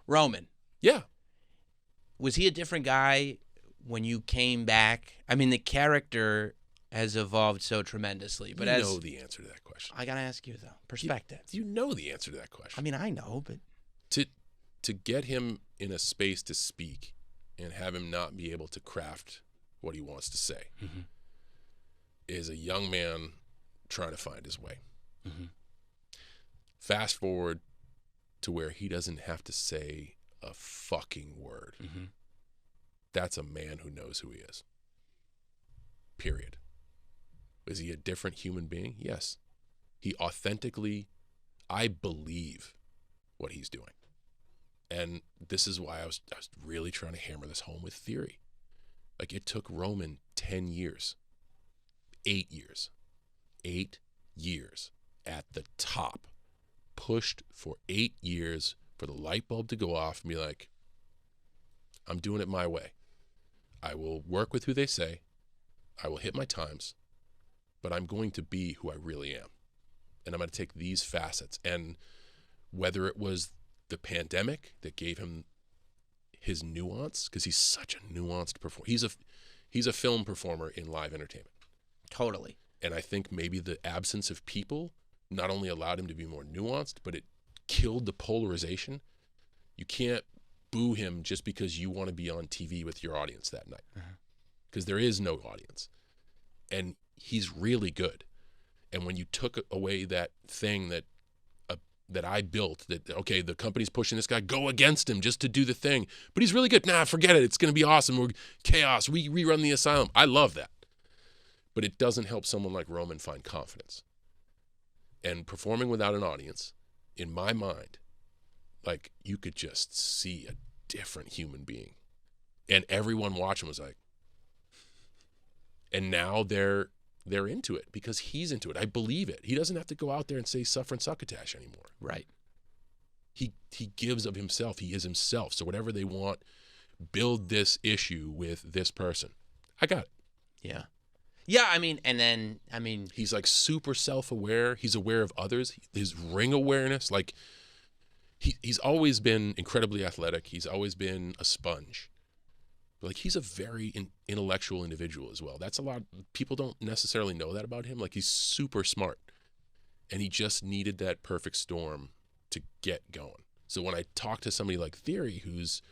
Roman. Yeah. Was he a different guy when you came back? I mean, the character has evolved so tremendously. But You know the answer to that question. I got to ask you, though, perspective. You know the answer to that question. I mean, I know, but... To get him in a space to speak and have him not be able to craft what he wants to say is a young man trying to find his way. Fast forward to where he doesn't have to say a fucking word. That's a man who knows who he is. Period. Is he a different human being? Yes. He authentically, I believe what he's doing. And this is why I was really trying to hammer this home with theory. Like, it took Roman 10 years, 8 years, 8 years at the top, pushed for 8 years for the light bulb to go off and be like, I'm doing it my way. I will work with who they say. I will hit my times, but I'm going to be who I really am. And I'm going to take these facets. And whether it was the pandemic that gave him his nuance, because he's such a nuanced performer. He's a film performer in live entertainment. Totally. And I think maybe the absence of people not only allowed him to be more nuanced, but it killed the polarization. You can't boo him just because you want to be on TV with your audience that night, because there is no audience. And he's really good. And when you took away that thing that I built, that, okay, the company's pushing this guy, go against him just to do the thing, but he's really good. Nah, forget it. It's going to be awesome. We're chaos. We rerun the asylum. I love that. But it doesn't help someone like Roman find confidence. And performing without an audience, in my mind, like, you could just see a different human being. And everyone watching was like, and now they're into it because he's into it. I believe it. He doesn't have to go out there and say suffer and succotash anymore. Right. He gives of himself. He is himself. So whatever they want, build this issue with this person. I got it. Yeah. Yeah, I mean, he's like super self-aware. He's aware of others. His ring awareness, like, he's always been incredibly athletic. He's always been a sponge. Like, he's a very intellectual individual as well. That's a lot. People don't necessarily know that about him. Like, he's super smart. And he just needed that perfect storm to get going. So when I talk to somebody like Theory, who's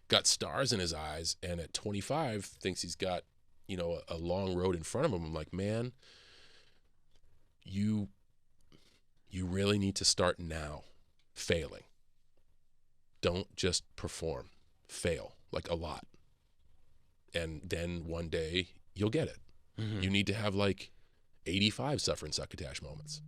got stars in his eyes and at 25 thinks he's got, a long road in front of him, I'm like, man, you really need to start now failing. Don't just perform. Fail, like, a lot. And then one day you'll get it. You need to have like 85 suffer and succotash moments.